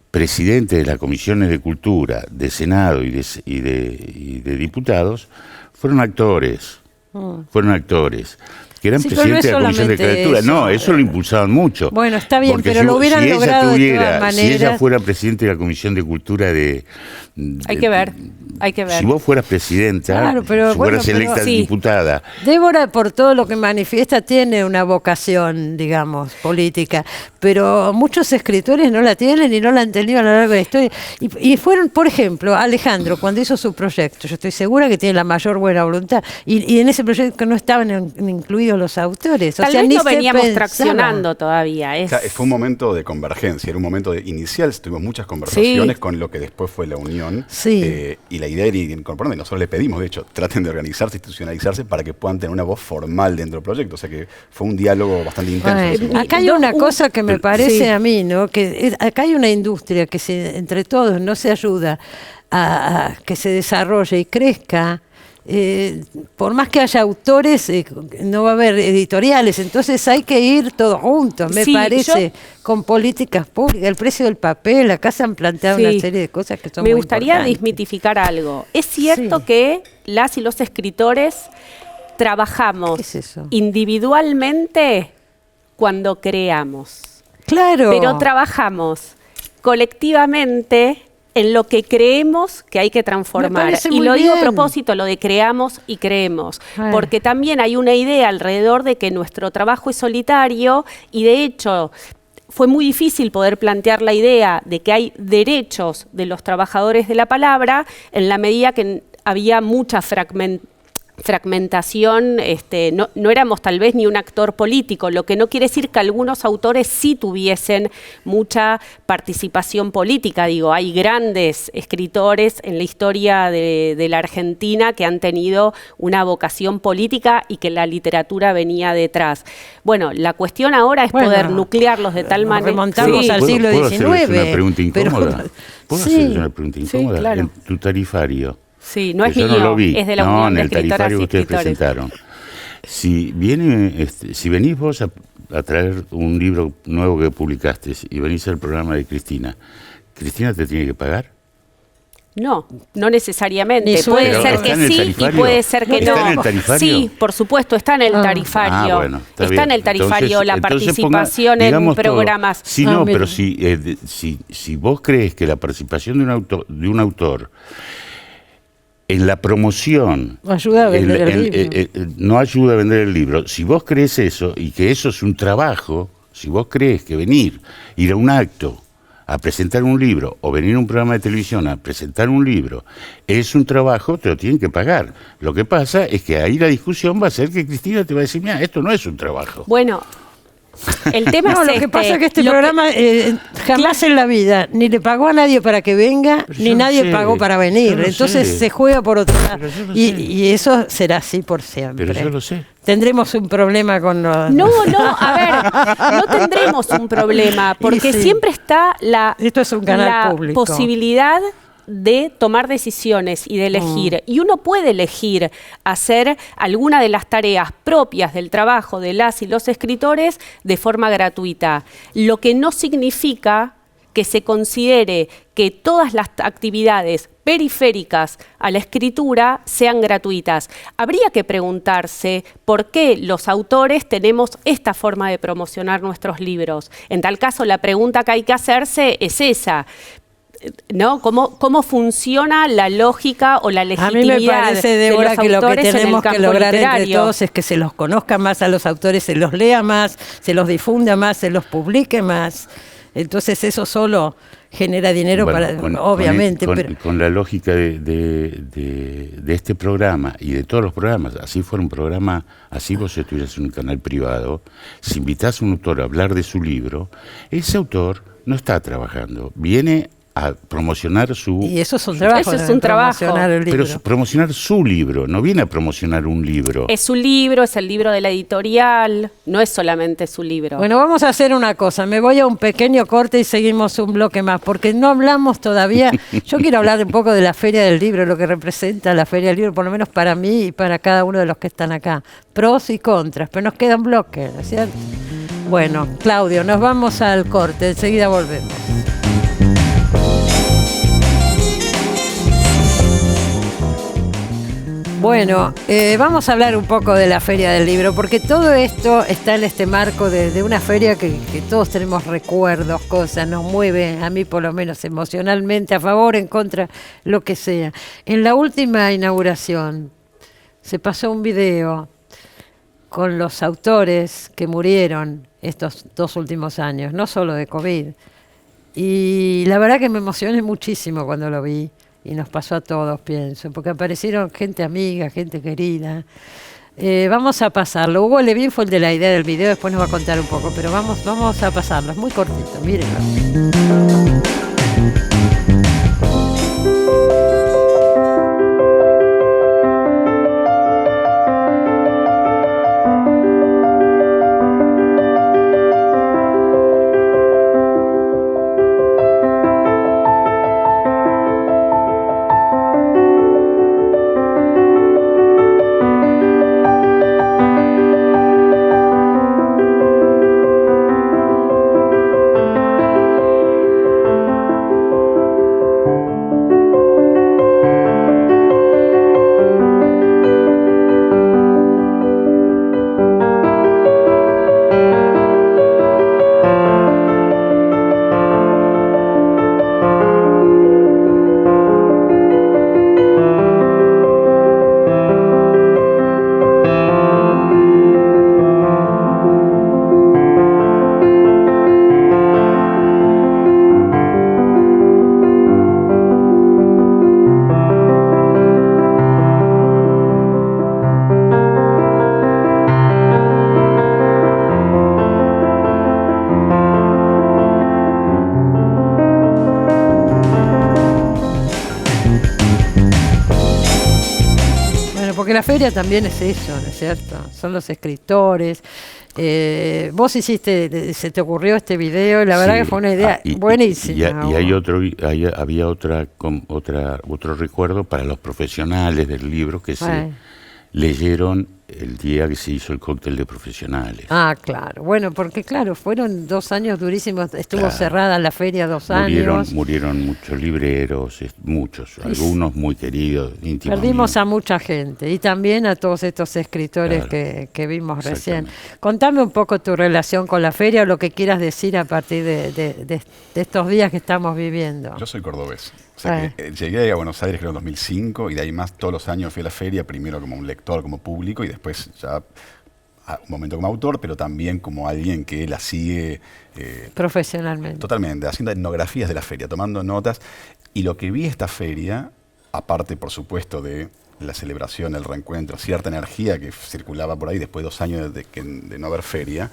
presidentes de las comisiones de cultura, de Senado y de diputados fueron actores. Que eran Sí, pero no presidentes es de la comisión de solamente literatura. eso. No, eso lo impulsaban mucho. Bueno, está bien, Porque pero lo hubieran logrado de todas maneras. Si ella fuera presidente de la comisión de cultura Hay que ver. Si vos fueras presidenta, Claro, pero si bueno, fueras electa pero sí. diputada, Débora, por todo lo que manifiesta, tiene una vocación, digamos, política, pero muchos escritores no la tienen y no la han tenido a lo largo de la historia. Y fueron, por ejemplo, Alejandro, cuando hizo su proyecto, yo estoy segura que tiene la mayor buena voluntad, y en ese proyecto no estaban incluidos los autores. O Tal sea, vez ni no se veníamos pensaba. traccionando todavía. O sea, fue un momento de convergencia, era un momento inicial, tuvimos muchas conversaciones con lo que después fue la unión. Sí. Y la idea era ir incorporando, y nosotros le pedimos, de hecho, traten de organizarse, institucionalizarse para que puedan tener una voz formal dentro del proyecto. O sea que fue un diálogo bastante intenso. Bueno, acá hay una cosa que me parece sí. a mí, ¿no? Que acá hay una industria que entre todos no se ayuda a que se desarrolle y crezca. Por más que haya autores, no va a haber editoriales, entonces hay que ir todos juntos, me Sí, parece, con políticas públicas, el precio del papel, acá se han planteado Sí. una serie de cosas que son Me muy gustaría importantes. desmitificar algo. Es cierto Sí. que las y los escritores trabajamos ¿Qué es eso? individualmente cuando creamos, Claro. pero trabajamos colectivamente en lo que creemos que hay que transformar. parece Y muy lo digo a bien. propósito, lo de creamos y creemos, Bueno. porque también hay una idea alrededor de que nuestro trabajo es solitario y de hecho fue muy difícil poder plantear la idea de que hay derechos de los trabajadores de la palabra en la medida que había mucha fragmentación, no éramos tal vez ni un actor político, lo que no quiere decir que algunos autores sí tuviesen mucha participación política. Digo, hay grandes escritores en la historia de la Argentina que han tenido una vocación política y que la literatura venía detrás. Bueno, la cuestión ahora es Bueno, poder nuclearlos de tal manera. remontamos al siglo ¿Puedo XIX. hacerles una pregunta pero- incómoda? ¿Puedo Sí. hacerles una pregunta Sí, incómoda? claro. En tu tarifario. Sí, no que es yo mío, no lo vi. es de la No, Unión en de el Escritoras tarifario y que ustedes Escritores. presentaron. Si venís vos a traer un libro nuevo que publicaste y venís al programa de Cristina, ¿Cristina te tiene que pagar? No, no necesariamente. Ni Puede sueldo. ser ¿Está que en el sí y tarifario? puede ser que ¿Está no. en el tarifario? Sí, por supuesto, está en el tarifario. bueno, está bien. en el tarifario Entonces la participación en digamos todo. programas. Sí, no, mira. pero si vos crees que la participación de un autor en la promoción Ayuda a vender el libro. no ayuda a vender el libro, si vos crees eso y que eso es un trabajo, si vos crees que ir a un acto a presentar un libro o venir a un programa de televisión a presentar un libro es un trabajo, te lo tienen que pagar. Lo que pasa es que ahí la discusión va a ser que Cristina te va a decir, mira, esto no es un trabajo. Bueno, El tema No, es lo que pasa es que este lo programa jamás en la vida ni le pagó a nadie para que venga, Pero ni yo lo nadie sé, pagó para venir. yo lo Entonces sé. se juega por otro lado. Pero yo lo Y, sé. y eso será así por siempre. Pero yo lo sé. Tendremos un problema con los... No, a ver, no tendremos un problema, porque Y sí. siempre está Esto es un canal la público. posibilidad de tomar decisiones y de elegir. Y uno puede elegir hacer alguna de las tareas propias del trabajo de las y los escritores de forma gratuita. Lo que no significa que se considere que todas las actividades periféricas a la escritura sean gratuitas. Habría que preguntarse por qué los autores tenemos esta forma de promocionar nuestros libros. En tal caso, la pregunta que hay que hacerse es esa, ¿no? ¿Cómo funciona la lógica o la A legitimidad mí me parece, de Débora, los que lo que autores en el tenemos que campo lograr entre literario? todos es que se los conozca más a los autores, se los lea más, se los difunda más, se los publique más. Entonces eso solo genera dinero, Bueno, obviamente. con la lógica de este programa y de todos los programas, así fuera un programa, así vos estuvieras en un canal privado, si invitás a un autor a hablar de su libro, ese autor no está trabajando, viene a promocionar su... Y eso es un trabajo. Eso es un trabajo. promocionar el libro. Pero promocionar su libro, no viene a promocionar un libro. Es su libro, es el libro de la editorial, no es solamente su libro. Bueno, vamos a hacer una cosa. Me voy a un pequeño corte y seguimos un bloque más, porque no hablamos todavía. Yo quiero hablar un poco de la Feria del Libro, lo que representa la Feria del Libro, por lo menos para mí y para cada uno de los que están acá. Pros y contras, pero nos queda un bloque, ¿no es cierto? Bueno, Claudio, nos vamos al corte, enseguida volvemos. Bueno, vamos a hablar un poco de la Feria del Libro, porque todo esto está en este marco de una feria que todos tenemos recuerdos, cosas, nos mueve, a mí por lo menos emocionalmente, a favor, en contra, lo que sea. En la última inauguración se pasó un video con los autores que murieron estos 2 últimos años, no solo de COVID. Y la verdad que me emocioné muchísimo cuando lo vi. Y nos pasó a todos, pienso, porque aparecieron gente amiga, gente querida. Vamos a pasarlo. Hugo Levin fue el de la idea del video, después nos va a contar un poco, pero vamos a pasarlo. Es muy cortito, mírenlo. Porque la feria también es eso, ¿no es cierto? Son los escritores. Vos se te ocurrió este video y la verdad que fue una idea buenísima. Y había otro recuerdo para los profesionales del libro que se leyeron el día que se hizo el cóctel de profesionales. Ah, claro. Bueno, porque claro, fueron 2 años durísimos. Estuvo cerrada la feria 2 años. Murieron muchos libreros, muchos, algunos muy queridos, íntimos. Perdimos a mucha gente y también a todos estos escritores que vimos recién. Contame un poco tu relación con la feria o lo que quieras decir a partir de estos días que estamos viviendo. Yo soy cordobés. O sea, que llegué a Buenos Aires creo en 2005 y de ahí más todos los años fui a la feria, primero como un lector, como público y después ya a un momento como autor, pero también como alguien que la sigue profesionalmente. Totalmente, haciendo etnografías de la feria, tomando notas. Y lo que vi esta feria, aparte por supuesto de la celebración, el reencuentro, cierta energía que circulaba por ahí después de 2 años de no haber feria,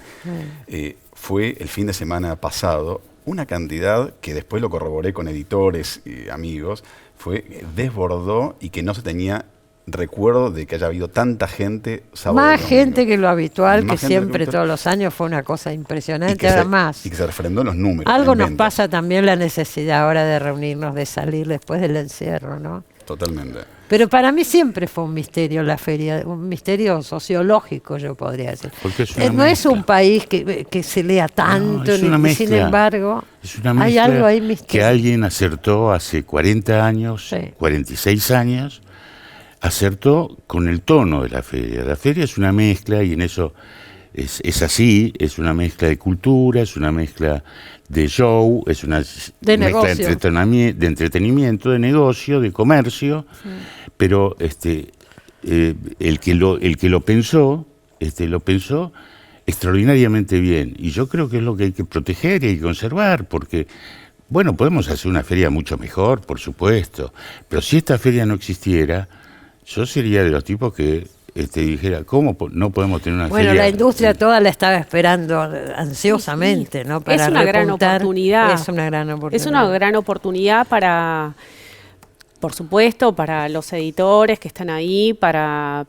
fue el fin de semana pasado una cantidad que después lo corroboré con editores y amigos, desbordó y que no se tenía recuerdo de que haya habido tanta gente sábado Más y gente que lo habitual, Más que gente siempre que lo habitual. todos los años fue una cosa impresionante, que ahora se, más. Y que se refrendó en los números. Algo en nos ventas. pasa también la necesidad ahora de reunirnos, de salir después del encierro, ¿no? Totalmente. Pero para mí siempre fue un misterio la feria, un misterio sociológico, yo podría decir. Porque es una No es mezcla. un país que se lea tanto, No, es una y sin mezcla. embargo, Es una hay mezcla algo ahí que misterioso. alguien acertó hace 40 años, Sí. 46 años, acertó con el tono de la feria. La feria es una mezcla y en eso es así, es una mezcla de cultura, es una mezcla de show, es una De mezcla negocio. de entretenimiento, de negocio, de comercio, pero el que lo pensó extraordinariamente bien. Y yo creo que es lo que hay que proteger y hay que conservar, porque, bueno, podemos hacer una feria mucho mejor, por supuesto, pero si esta feria no existiera, yo sería de los tipos que dijera, ¿cómo no podemos tener una Bueno, feria? la industria toda la estaba esperando ansiosamente, ¿no? Para es una gran repuntar. oportunidad. Es una gran oportunidad. Es una gran oportunidad para, por supuesto, para los editores que están ahí, para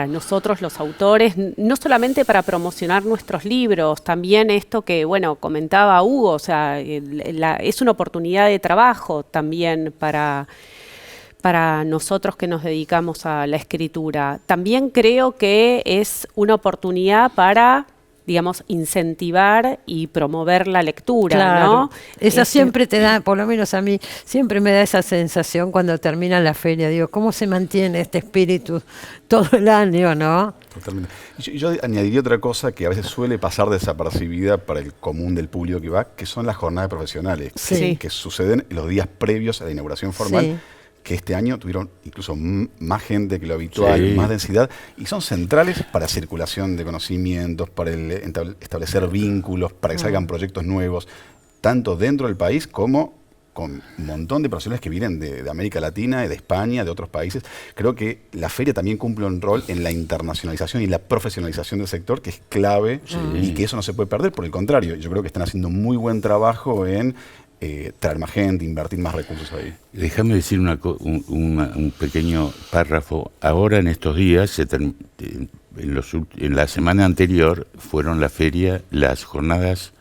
nosotros los autores, no solamente para promocionar nuestros libros, también esto que, bueno, comentaba Hugo, o sea, es una oportunidad de trabajo también para nosotros que nos dedicamos a la escritura. También creo que es una oportunidad para, digamos, incentivar y promover la lectura, Claro. ¿no? Esa siempre te da, por lo menos a mí, siempre me da esa sensación cuando termina la feria. Digo, ¿cómo se mantiene este espíritu todo el año, no? Totalmente. Yo añadiría otra cosa que a veces suele pasar desapercibida para el común del público que va, que son las jornadas profesionales, Sí. que suceden en los días previos a la inauguración formal. Sí. Que este año tuvieron incluso más gente que lo habitual, Sí. más densidad, y son centrales para circulación de conocimientos, para establecer vínculos, para que salgan proyectos nuevos, tanto dentro del país como con un montón de profesionales que vienen de América Latina, de España, de otros países. Creo que la feria también cumple un rol en la internacionalización y la profesionalización del sector, que es clave y que eso no se puede perder. Por el contrario, yo creo que están haciendo muy buen trabajo en traer más gente, invertir más recursos ahí. Déjame decir un pequeño párrafo. Ahora en estos días, en la semana anterior, fueron la feria, las jornadas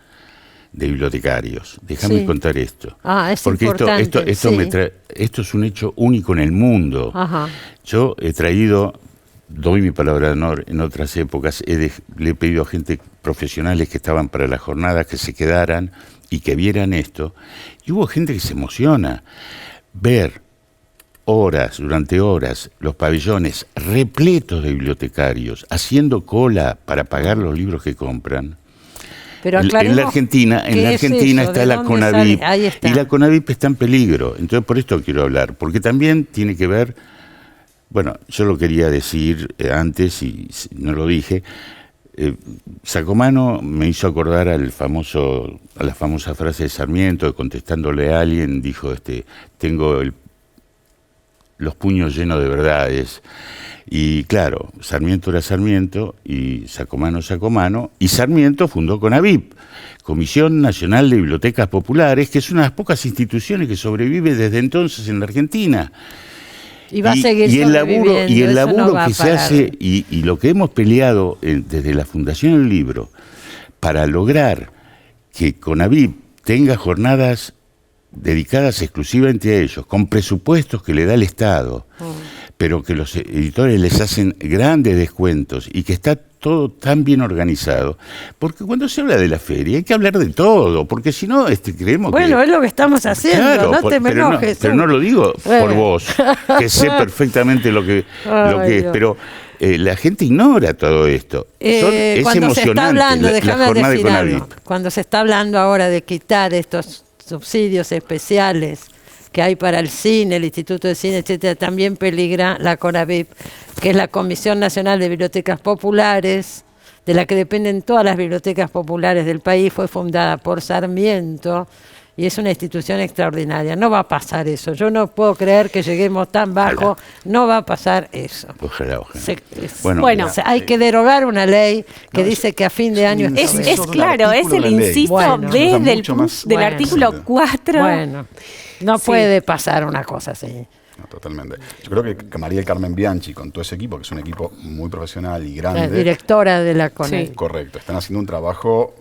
de bibliotecarios. Déjame Sí. contar esto. Es porque importante. esto es un hecho único en el mundo. Ajá. Yo he traído, doy mi palabra de honor, en otras épocas le he pedido a gente profesionales que estaban para las jornadas que se quedaran y que vieran esto, y hubo gente que se emociona. Ver durante horas, los pabellones repletos de bibliotecarios, haciendo cola para pagar los libros que compran. Pero En aclaremos la Argentina qué es está eso, la ¿de dónde CONAVIP, sale? Ahí está. y la CONAVIP está en peligro. Entonces por esto quiero hablar, porque también tiene que ver, bueno, yo lo quería decir antes y no lo dije. Sacomano me hizo acordar a la famosa frase de Sarmiento, contestándole a alguien, dijo, tengo los puños llenos de verdades. Y claro, Sarmiento era Sarmiento y Sacomano, y Sarmiento fundó CONAVIP, Comisión Nacional de Bibliotecas Populares, que es una de las pocas instituciones que sobrevive desde entonces en la Argentina. Y va a seguir el laburo eso no va a que se parar. hace y lo que hemos peleado desde la Fundación del Libro para lograr que CONAVIP tenga jornadas dedicadas exclusivamente a ellos, con presupuestos que le da el Estado, pero que los editores les hacen grandes descuentos y que está todo tan bien organizado, porque cuando se habla de la feria hay que hablar de todo, porque si no creemos Bueno, es lo que estamos haciendo, Claro, no te me pero enojes. pero no lo digo por Bueno. vos, que sé perfectamente lo que es, Dios. pero la gente ignora todo esto. Es Cuando se está emocionante hablando, la déjame jornada de decir algo, CONAVIP. cuando se está hablando ahora de quitar estos subsidios especiales que hay para el cine, el Instituto de Cine, etcétera, también peligra la CONAVIP, que es la Comisión Nacional de Bibliotecas Populares, de la que dependen todas las bibliotecas populares del país, fue fundada por Sarmiento y es una institución extraordinaria. No va a pasar eso. Yo no puedo creer que lleguemos tan bajo. Ojalá. No va a pasar eso. Ojalá. Bueno, O sea, hay que derogar una ley que dice que a fin de año Es Inciso de un claro, es artículo el de la ley. inciso Bueno. B Cosa del, mucho más- del Bueno. artículo 4. Bueno, no Sí. puede pasar una cosa así. No, totalmente. Yo creo que María del Carmen Bianchi, con todo ese equipo, que es un equipo muy profesional y La grande, directora de la CONEL. Sí. correcto, están haciendo un trabajo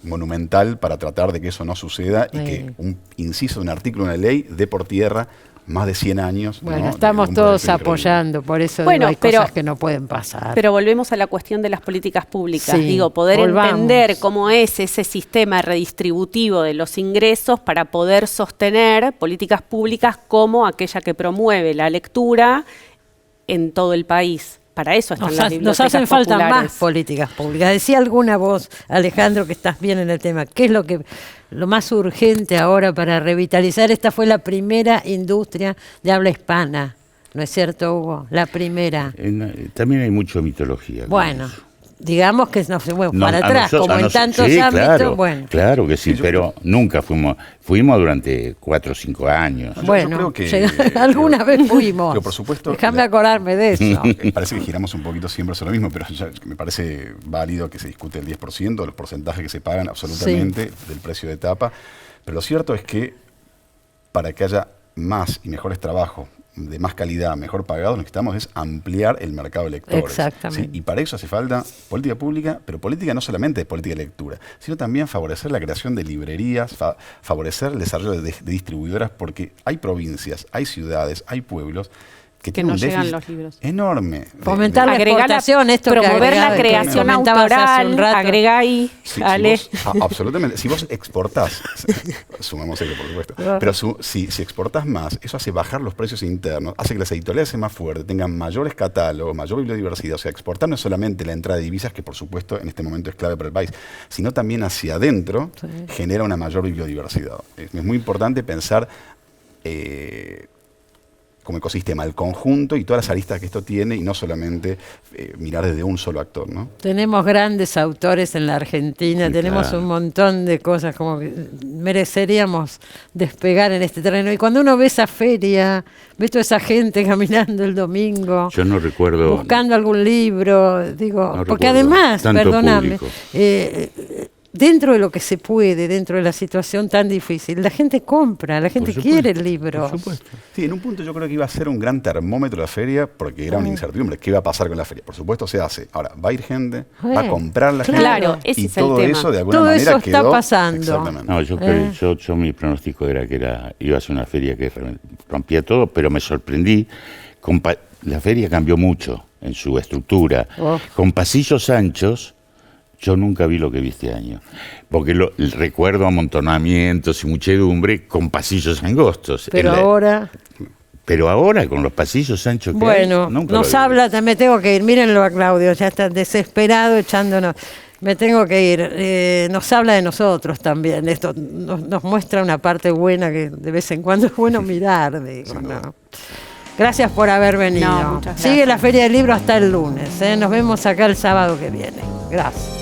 monumental para tratar de que eso no suceda y Sí. que un inciso de un artículo en la ley dé por tierra más de 100 años. Bueno, ¿no? estamos de un todos proyecto increíble. apoyando, por eso Bueno, digo, hay pero- cosas que no pueden pasar. Pero volvemos a la cuestión de las políticas públicas. Sí, Digo, poder volvamos. entender cómo es ese sistema redistributivo de los ingresos para poder sostener políticas públicas como aquella que promueve la lectura en todo el país. Para eso están las Nos bibliotecas hacen falta populares. más políticas públicas. Decía alguna voz, Alejandro, que estás bien en el tema. ¿Qué es lo más urgente ahora para revitalizar? Esta fue la primera industria de habla hispana, ¿no es cierto, Hugo? La primera. También hay mucha mitología. con Bueno, eso. digamos que nos fuimos No, para a atrás, nosotros- como a en nos- tantos sí, ámbitos. claro, Bueno, claro que sí, pero nunca fuimos durante 4 o 5 años. bueno, creo que- alguna vez fuimos. pero por supuesto, Déjame acordarme de eso. Parece que giramos un poquito siempre sobre lo mismo, pero me parece válido que se discute el 10%, los porcentajes que se pagan absolutamente del precio de tapa. Pero lo cierto es que para que haya más y mejores trabajos, de más calidad, mejor pagados, lo que necesitamos es ampliar el mercado de lectores. Exactamente. ¿Sí? Y para eso hace falta política pública, pero política no solamente de política de lectura, sino también favorecer la creación de librerías, favorecer el desarrollo de distribuidoras, porque hay provincias, hay ciudades, hay pueblos que tienen no un llegan déficit los libros. enorme. Fomentar la Agregar exportación, esto que promover la agregaba- que creación comentabas hace un autoral, rato. agrega ahí, Sí, Ale. si vos- absolutamente. Si vos exportás, sumamos eso por supuesto, pero si exportás más, eso hace bajar los precios internos, hace que las editoriales sean más fuertes, tengan mayores catálogos, mayor bibliodiversidad. O sea, exportar no es solamente la entrada de divisas, que por supuesto en este momento es clave para el país, sino también hacia adentro genera una mayor bibliodiversidad. Es muy importante pensar como ecosistema, el conjunto y todas las aristas que esto tiene y no solamente mirar desde un solo actor, ¿no? Tenemos grandes autores en la Argentina, Sí, tenemos claro. un montón de cosas como que mereceríamos despegar en este terreno. Y cuando uno ve esa feria, ve toda esa gente caminando el domingo, Yo no recuerdo. buscando algún libro, digo, No porque recuerdo además, tanto perdóname, público. dentro de lo que se puede, dentro de la situación tan difícil, la gente compra, la gente supuesto, quiere el libro. Por supuesto. Sí, en un punto yo creo que iba a ser un gran termómetro la feria porque era una incertidumbre. ¿Qué iba a pasar con la feria? Por supuesto se hace. Ahora, va a ir gente, va a comprar la gente. Claro, ese y es el todo tema. eso de alguna Todo manera eso está quedó- pasando. Exactamente. No, yo mi pronóstico era que iba a ser una feria que rompía todo, pero me sorprendí. La feria cambió mucho en su estructura. Oh. Con pasillos anchos, yo nunca vi lo que vi este año. Porque recuerdo amontonamientos y muchedumbre con pasillos angostos. Pero ahora, con los pasillos anchos que bueno, hay, nunca nos lo vi. habla, me tengo que ir, mírenlo a Claudio, ya está desesperado echándonos. Me tengo que ir. Nos habla de nosotros también. Esto nos muestra una parte buena que de vez en cuando es bueno mirar. Digo, ¿no? Gracias por haber venido. No, muchas Sigue gracias. la Feria del Libro hasta el lunes. Nos vemos acá el sábado que viene. Gracias.